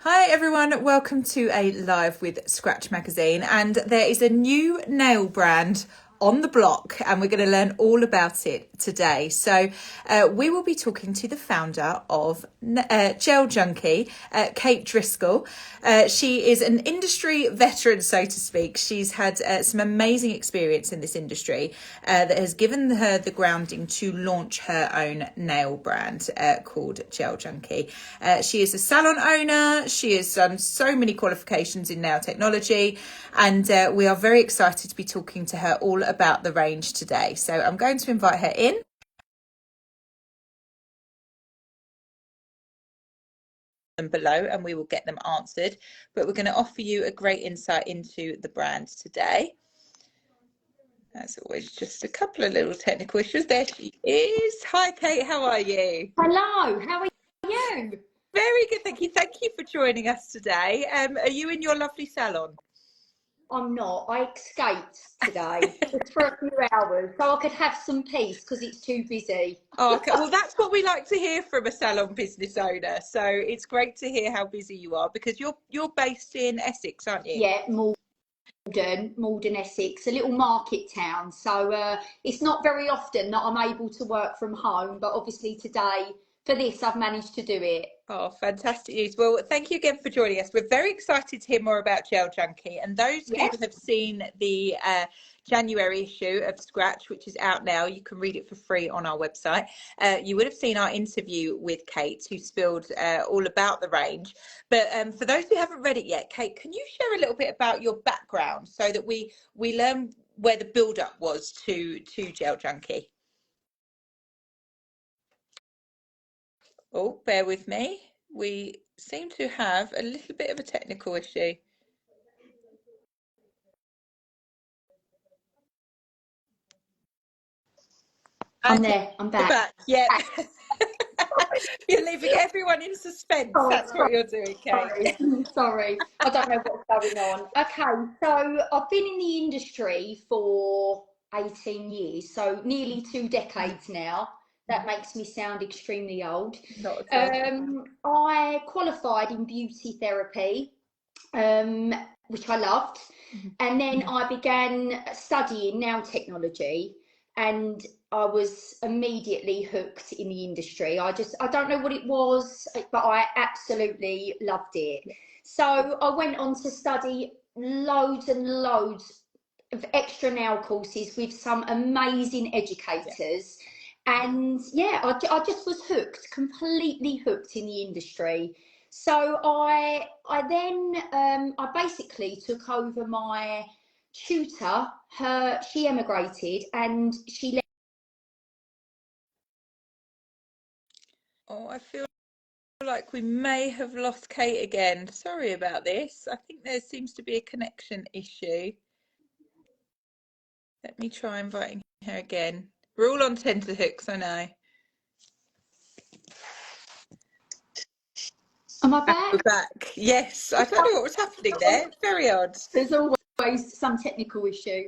Hi everyone, welcome to a live with Scratch magazine, and there is a new nail brand on the block and we're going to learn all about it today. So we will be talking to the founder of GelJunkie, Kate Driscoll. She is an industry veteran, so to speak. She's had some amazing experience in this industry that has given her the grounding to launch her own nail brand called GelJunkie. She is a salon owner. She has done so many qualifications in nail technology, and we are very excited to be talking to her all about the range today. So I'm going to invite her in. Them below and we will get them answered, but we're going to offer you a great insight into the brand today. As always, just a couple of little technical issues. There she is. Hi Kate, how are you? Hello, how are you? Very good, thank you. Thank you for joining us today. Are you in your lovely salon? I'm not. I escaped today just for a few hours so I could have some peace because it's too busy. Oh, okay. Well, that's what we like to hear from a salon business owner. So it's great to hear how busy you are, because you're based in Essex, aren't you? Yeah, Malden, Essex, a little market town. So it's not very often that I'm able to work from home, but obviously today for this I've managed to do it. Oh, fantastic news. Well, thank you again for joining us. We're very excited to hear more about GelJunkie. And those who Yeah. have seen the January issue of Scratch, which is out now, you can read it for free on our website. You would have seen our interview with Kate, who spilled all about the range. But for those who haven't read it yet, Kate, can you share a little bit about your background so that we learn where the build-up was to GelJunkie? Oh, bear with me. We seem to have a little bit of a technical issue. I'm there, I'm You're back. back. Yeah. You're leaving everyone in suspense. Oh, That's what you're doing, Kate. sorry. I don't know what's going on. Okay, so I've been in the industry for 18 years, so nearly 2 decades now. That makes me sound extremely old. Not at all. I qualified in beauty therapy, which I loved, and then I began studying nail technology, and I was immediately hooked in the industry. I don't know what it was, but I absolutely loved it. So I went on to study loads and loads of extra nail courses with some amazing educators. And yeah, I just was hooked, completely hooked in the industry. So I basically took over my tutor. She emigrated and she left. Oh, I feel like we may have lost Kate again. Sorry about this. I think there seems to be a connection issue. Let me try inviting her again. We're all on tenterhooks, I know. Am I And we're back? back. Yes, I don't know what was happening there. Very odd. There's always some technical issue.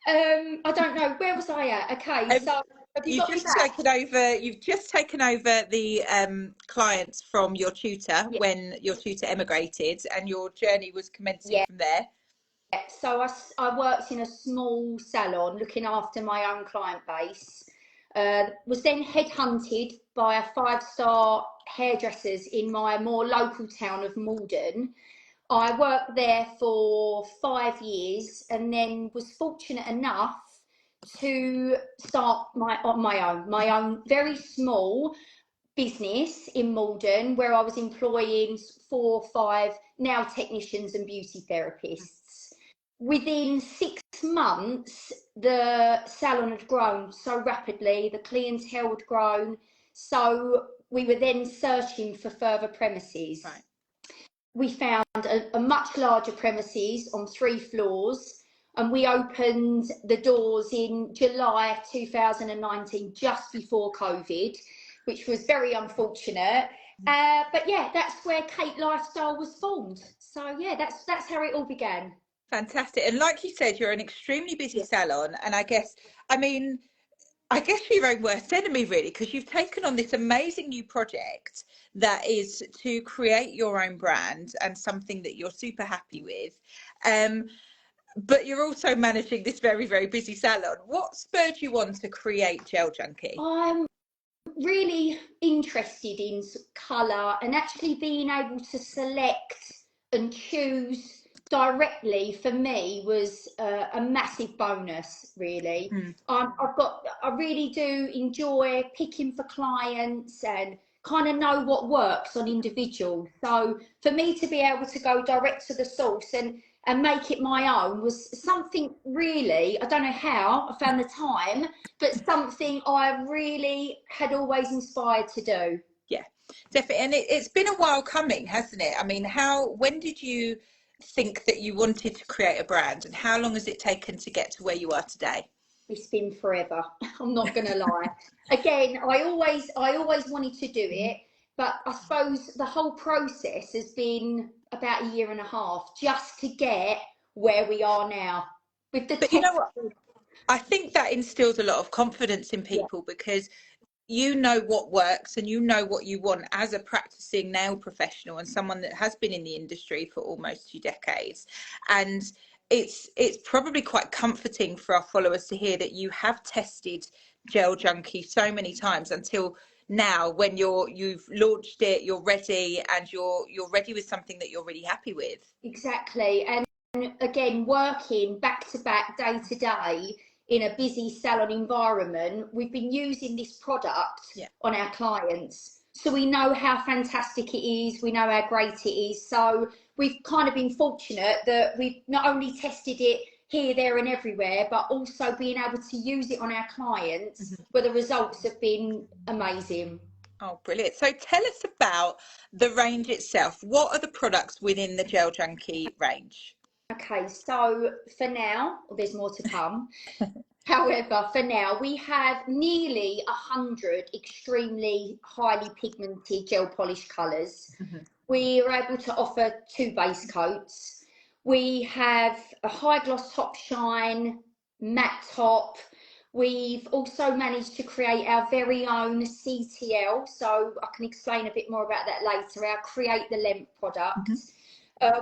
I don't know. Where was I at? Okay, so have you got me back? You've just taken over the clients from your tutor Yeah. when your tutor emigrated, and your journey was commencing Yeah. from there. So I worked in a small salon looking after my own client base. Was then headhunted by a 5-star hairdressers in my more local town of Malden. I worked there for 5 years and then was fortunate enough to start my own very small business in Malden, where I was employing 4 or 5 nail technicians and beauty therapists. Within 6 months, the salon had grown so rapidly, the clientele had grown, so we were then searching for further premises. Right. We found a much larger premises on 3 floors, and we opened the doors in July 2019, just before COVID, which was very unfortunate. But yeah, that's where Kate Lifestyle was formed. So yeah, that's how it all began. Fantastic. And like you said, you're an extremely busy Yeah. salon, and I guess, I mean, I guess your own worst enemy, really, because you've taken on this amazing new project that is to create your own brand and something that you're super happy with. But you're also managing this very, very busy salon. What spurred you on to create GelJunkie? I'm really interested in colour and actually being able to select and choose directly for me was a massive bonus, really. I really do enjoy picking for clients and kind of know what works on individuals. So for me to be able to go direct to the source and make it my own was something really, I don't know how I found the time, but something I really had always inspired to do. Yeah, definitely. And it's been a while coming, hasn't it? I mean, when did you think that you wanted to create a brand, and how long has it taken to get to where you are today? It's been forever. I'm not going to lie. Again, I always wanted to do it, but I suppose the whole process has been about a year and a half just to get where we are now with the But you know what? I think that instills a lot of confidence in people because you know what works and you know what you want as a practicing nail professional and someone that has been in the industry for almost 2 decades. And it's probably quite comforting for our followers to hear that you have tested GelJunkie so many times until now, when you've launched it, you're ready, and you're ready with something that you're really happy with. Exactly. And again, working back to back, day to day in a busy salon environment, we've been using this product on our clients. So we know how fantastic it is, we know how great it is. So we've kind of been fortunate that we've not only tested it here, there, and everywhere, but also being able to use it on our clients where the results have been amazing. Oh, brilliant. So tell us about the range itself. What are the products within the GelJunkie range? Okay, so for now, there's more to come. However, for now, we have nearly 100 extremely highly pigmented gel polish colours. We are able to offer 2 base coats. We have a high gloss top shine, matte top. We've also managed to create our very own CTL, so I can explain a bit more about that later, our Create the Length product.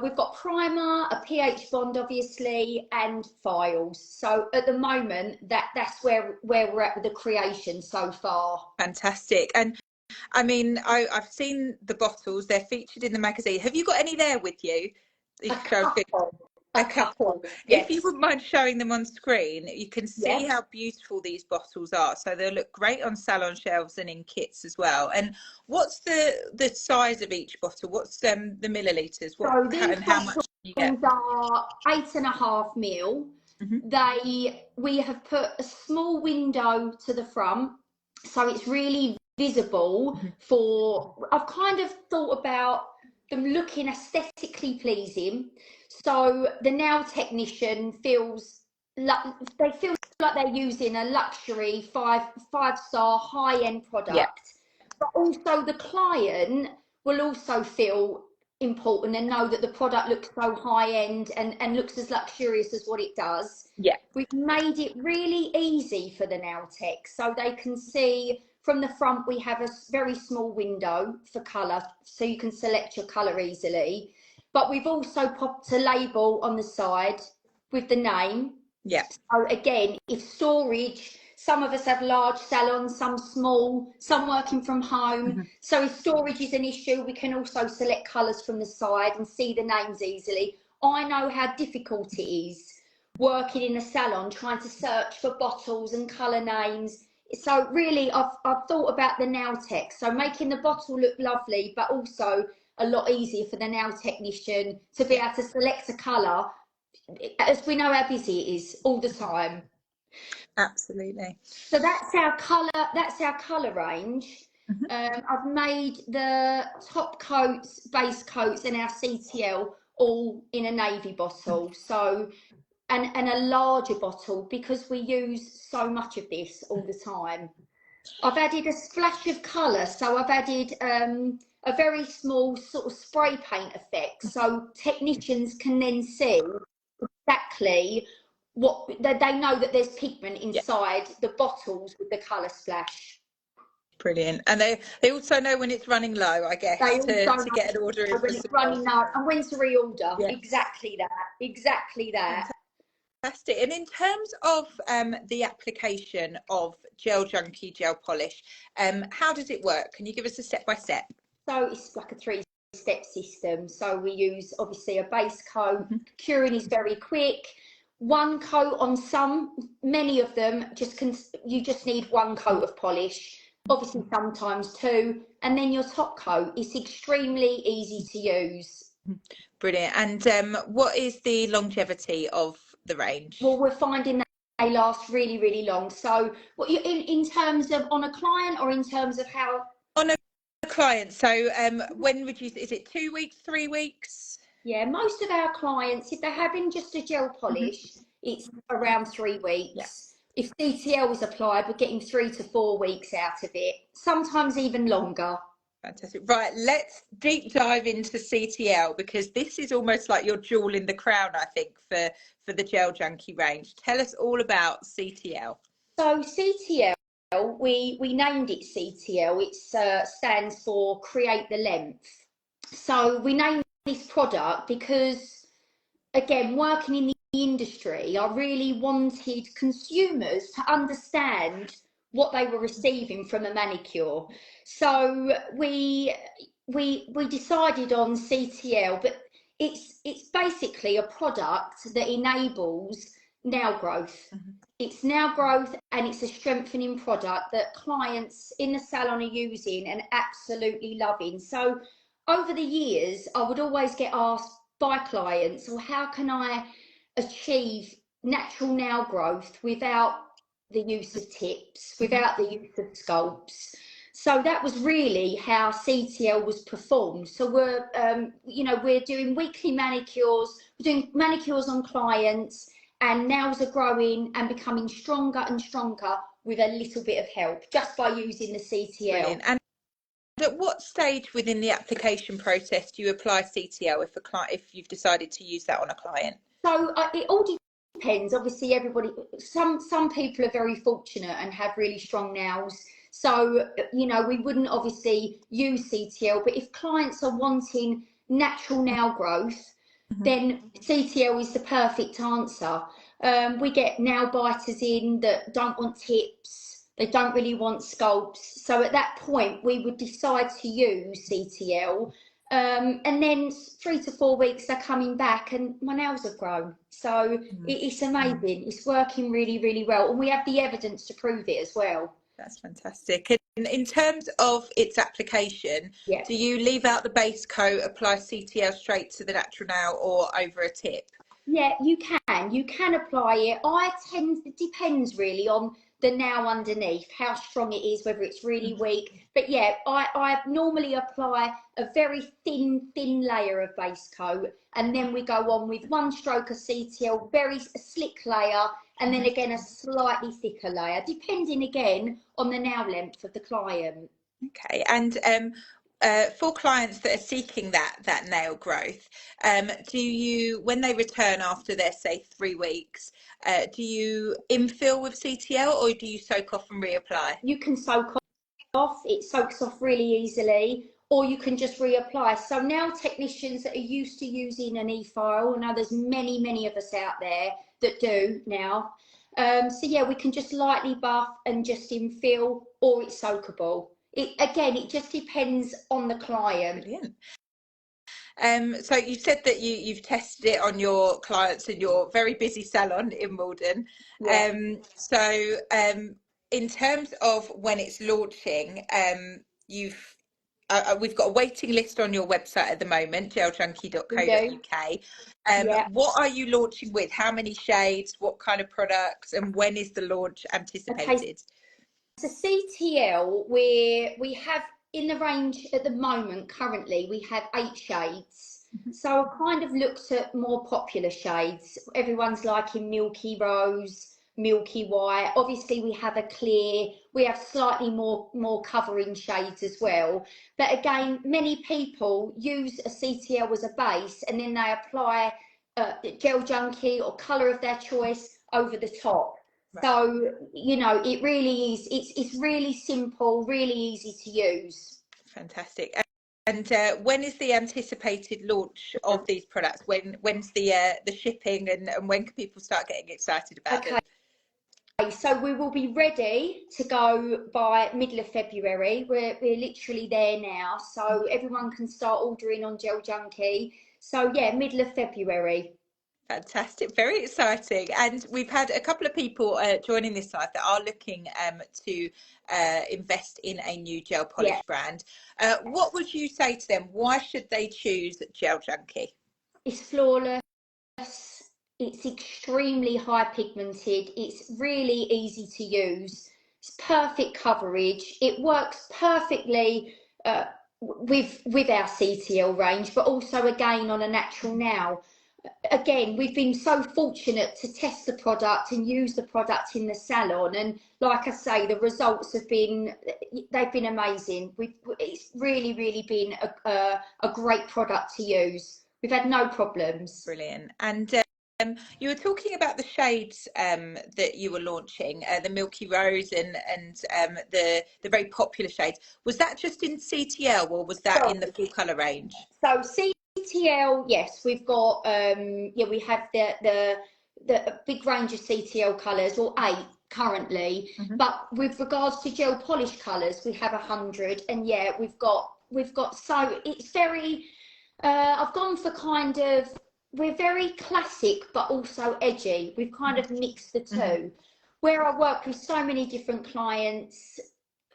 We've got primer, a pH bond, obviously, and files. So at the moment, that's where we're at with the creation so far. Fantastic. And I mean, I've seen the bottles. They're featured in the magazine. Have you got any there with you? A couple. Yes. If you wouldn't mind showing them on screen, you can see how beautiful these bottles are. So they'll look great on salon shelves and in kits as well. And what's the size of each bottle? What's the milliliters? So these how much you get? are 8.5 ml. We have put a small window to the front, so it's really visible I've kind of thought about them looking aesthetically pleasing, so the nail technician feels like they're using a luxury five-star high-end product, but also the client will also feel important and know that the product looks so high-end and looks as luxurious as what it does. We've made it really easy for the nail tech, so they can see from the front. We have a very small window for colour, so you can select your colour easily. But we've also popped a label on the side with the name. So again, if storage, some of us have large salons, some small, some working from home. So if storage is an issue, we can also select colours from the side and see the names easily. I know how difficult it is working in a salon, trying to search for bottles and colour names. So really, I've thought about the nail tech, so making the bottle look lovely, but also a lot easier for the nail technician to be able to select a colour, as we know how busy it is all the time. Absolutely. So that's our colour range. I've made the top coats, base coats, and our CTL all in a navy bottle. So and a larger bottle because we use so much of this all the time. I've added a splash of colour, so I've added a very small sort of spray paint effect, so technicians can then see exactly they know that there's pigment inside the bottles with the colour splash. Brilliant. And they also know when it's running low, I guess, They also to get an order in when for it's some running more. low and when to reorder. Yeah. Exactly that. Exactly that. Fantastic. And in terms of the application of GelJunkie gel polish, how does it work? Can you give us a step by step? So it's like a 3-step system. So we use obviously a base coat. Curing is very quick. One coat on some, many of them you just need one coat of polish. Obviously sometimes two, and then your top coat. It's extremely easy to use. Brilliant. And what is the longevity of the range? Well, we're finding that they last really, really long. So what you in terms of on a client or in terms of how? On a client. So when would you, is it 2 weeks, 3 weeks? Yeah, most of our clients, if they're having just a gel polish, it's around 3 weeks. Yeah. If CTL is applied, we're getting 3 to 4 weeks out of it, sometimes even longer. Fantastic. Right, let's deep dive into CTL, because this is almost like your jewel in the crown, I think, for the GelJunkie range. Tell us all about CTL. So CTL, we named it CTL. It stands for Create the Length. So we named this product because, again, working in the industry, I really wanted consumers to understand what they were receiving from a manicure. So we decided on CTL, but it's basically a product that enables nail growth. It's nail growth, and it's a strengthening product that clients in the salon are using and absolutely loving. So over the years, I would always get asked by clients, well, how can I achieve natural nail growth without the use of tips, without the use of sculpts? So that was really how CTL was performed. So we're, we're doing weekly manicures, we're doing manicures on clients, and nails are growing and becoming stronger and stronger with a little bit of help just by using the CTL. Brilliant. And at what stage within the application process do you apply CTL if you've decided to use that on a client? So it all depends. Obviously, some people are very fortunate and have really strong nails. So, we wouldn't obviously use CTL, but if clients are wanting natural nail growth, then CTL is the perfect answer. We get nail biters in that don't want tips. They don't really want sculpts. So at that point, we would decide to use CTL. And then 3 to 4 weeks, they're coming back and my nails have grown. So it's amazing. It's working really, really well. And we have the evidence to prove it as well. That's fantastic. And in terms of its application, do you leave out the base coat, apply CTL straight to the natural nail, or over a tip? Yeah, you can. You can apply it. It depends really on the nail underneath, how strong it is, whether it's really weak. But yeah, I normally apply a very thin layer of base coat, and then we go on with one stroke of CTL, very slick layer, and then again a slightly thicker layer, depending again on the nail length of the client. Okay, and for clients that are seeking that nail growth, do you, when they return after their, say, 3 weeks, do you infill with CTL, or do you soak off and reapply? You can soak off, it soaks off really easily, or you can just reapply. So nail technicians that are used to using an e-file, now there's many of us out there that do now. So yeah, we can just lightly buff and just infill, or it's soakable. It just depends on the client. Brilliant. So you said that you've tested it on your clients in your very busy salon in Malden. Yeah. In terms of when it's launching, we've got a waiting list on your website at the moment, geljunkie.co.uk. What are you launching with? How many shades? What kind of products? And when is the launch anticipated? Okay. So CTL, we have in the range at the moment, currently, we have 8 shades. So I kind of looked at more popular shades. Everyone's liking Milky Rose, Milky White. Obviously, we have a clear, we have slightly more covering shades as well. But again, many people use a CTL as a base and then they apply GelJunkie or colour of their choice over the top. Right. So, you know, it really is, it's really simple, really easy to use. Fantastic. And when is the anticipated launch of these products? When's the shipping, and when can people start getting excited about them? So we will be ready to go by middle of February. We're literally there now, so everyone can start ordering on GelJunkie. So yeah, middle of February. Fantastic, very exciting. And we've had a couple of people joining this live that are looking to invest in a new gel polish brand. What would you say to them? Why should they choose GelJunkie? It's flawless. It's extremely high pigmented. It's really easy to use. It's perfect coverage. It works perfectly with our CTL range, but also again on a natural now. Again, we've been so fortunate to test the product and use the product in the salon, and like I say, the results have been, they've been amazing. It's really been a great product to use. We've had no problems. Brilliant. And you were talking about the shades that you were launching, the Milky Rose and the very popular shades. Was that just in CTL, or was that in the full colour range? So CTL, yes, we've got we have the big range of CTL colours, or 8 currently. But with regards to gel polish colours, we have 100, and yeah, we've got so it's very. I've gone for kind of, we're very classic but also edgy. We've kind of mixed the two. Where I work with so many different clients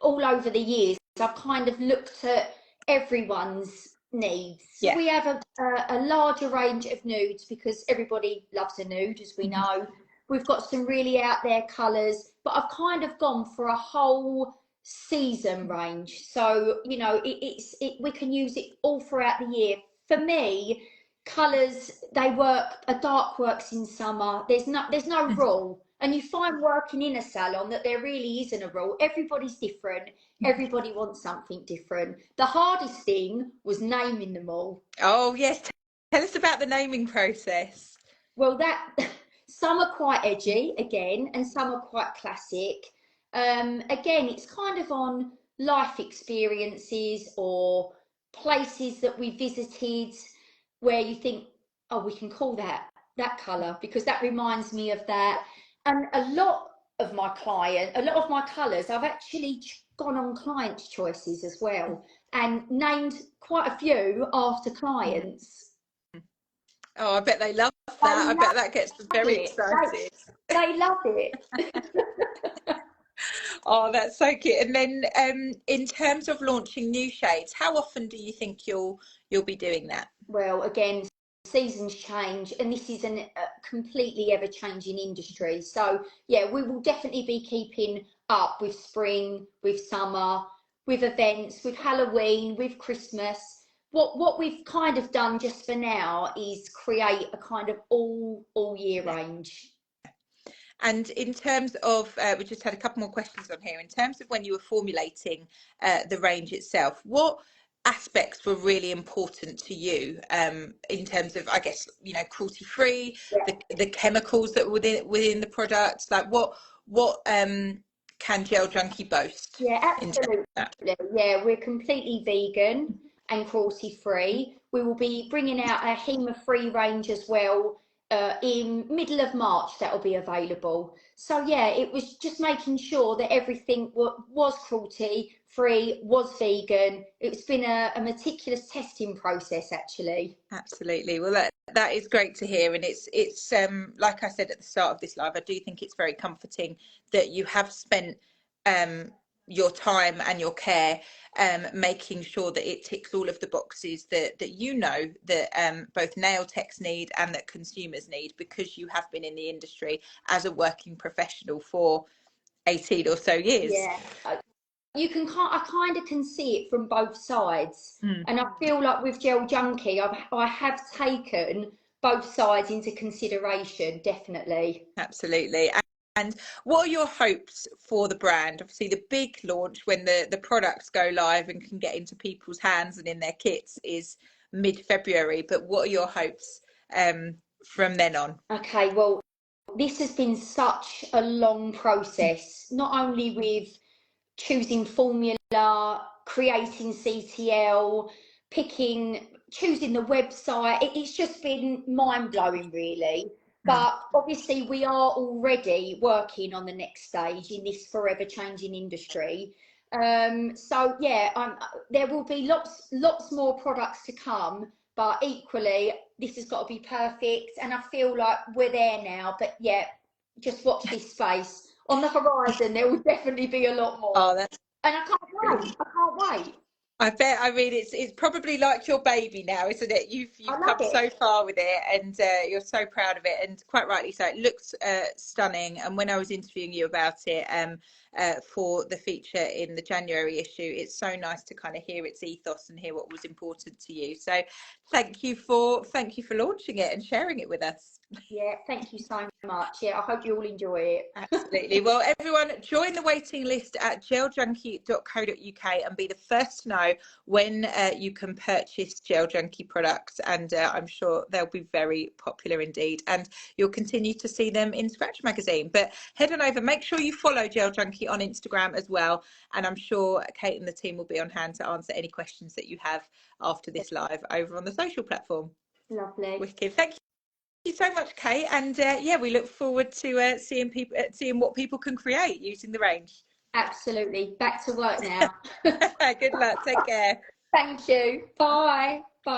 all over the years, I've kind of looked at everyone's needs. So we have a larger range of nudes because everybody loves a nude, as we know. We've got some really out there colours, but I've kind of gone for a whole season range. So, you know, we can use it all throughout the year. For me, colours, they work, a dark works in summer. There's no rule. And you find working in a salon that there really isn't a rule. Everybody's different. Everybody wants something different. The hardest thing was naming them all. Oh, yes. Tell us about the naming process. Well, some are quite edgy, again, and some are quite classic. Again, it's kind of on life experiences or places that we visited where you think, oh, we can call that colour because that reminds me of that. And a lot of my colours, I've actually gone on clients' choices as well and named quite a few after clients. Oh, I bet they love that. I bet that gets them very excited. They love it. Oh, that's so cute. And then in terms of launching new shades, how often do you think you'll be doing that? Well, again, seasons change, and this is a completely ever-changing industry. So yeah, we will definitely be keeping up with spring, with summer, with events, with Halloween, with Christmas. What we've kind of done just for now is create a kind of all year range. And in terms of, we just had a couple more questions on here. In terms of when you were formulating the range itself, what aspects were really important to you in terms of, I guess, you know, cruelty-free, the chemicals that were within the products? Like what can GelJunkie boast? Yeah, absolutely. Yeah, we're completely vegan and cruelty-free. We will be bringing out a HEMA-free range as well. In middle of March, that will be available. So yeah, it was just making sure that everything was cruelty free, was vegan. It's been a meticulous testing process, actually. Absolutely. Well, that is great to hear, and it's like I said at the start of this live, I do think it's very comforting that you have spent your time and your care making sure that it ticks all of the boxes that you know that both nail techs need and that consumers need, because you have been in the industry as a working professional for 18 or so years. Yeah, I kind of can see it from both sides, and I feel like with GelJunkie, I have taken both sides into consideration, definitely. Absolutely. And what are your hopes for the brand? Obviously, the big launch when the products go live and can get into people's hands and in their kits is mid-February. But what are your hopes from then on? Okay, well, this has been such a long process, not only with choosing formula, creating CTL, choosing the website. It's just been mind blowing, really. But obviously, we are already working on the next stage in this forever changing industry. So yeah, there will be lots more products to come. But equally, this has got to be perfect, and I feel like we're there now. But yeah, just watch this space. On the horizon, there will definitely be a lot more. Oh, that's And I can't wait. I can't wait. I bet. I mean, it's probably like your baby now, isn't it? You've I love come it. so far with it, and you're so proud of it, and quite rightly so. It looks stunning. And when I was interviewing you about it, for the feature in the January issue, it's so nice to kind of hear its ethos and hear what was important to you. So, thank you for launching it and sharing it with us. Yeah, thank you so much. Yeah, I hope you all enjoy it. Absolutely. Well, everyone, join the waiting list at geljunkie.co.uk and be the first to know when you can purchase GelJunkie products. And I'm sure they'll be very popular indeed. And you'll continue to see them in Scratch Magazine. But head on over, make sure you follow GelJunkie on Instagram as well. And I'm sure Kate and the team will be on hand to answer any questions that you have after this live over on the social platform. Lovely. Wicked. Thank you so much, Kate, and yeah, we look forward to seeing what people can create using the range. Absolutely. Back to work now. Good luck. Take care. Thank you. Bye. Bye.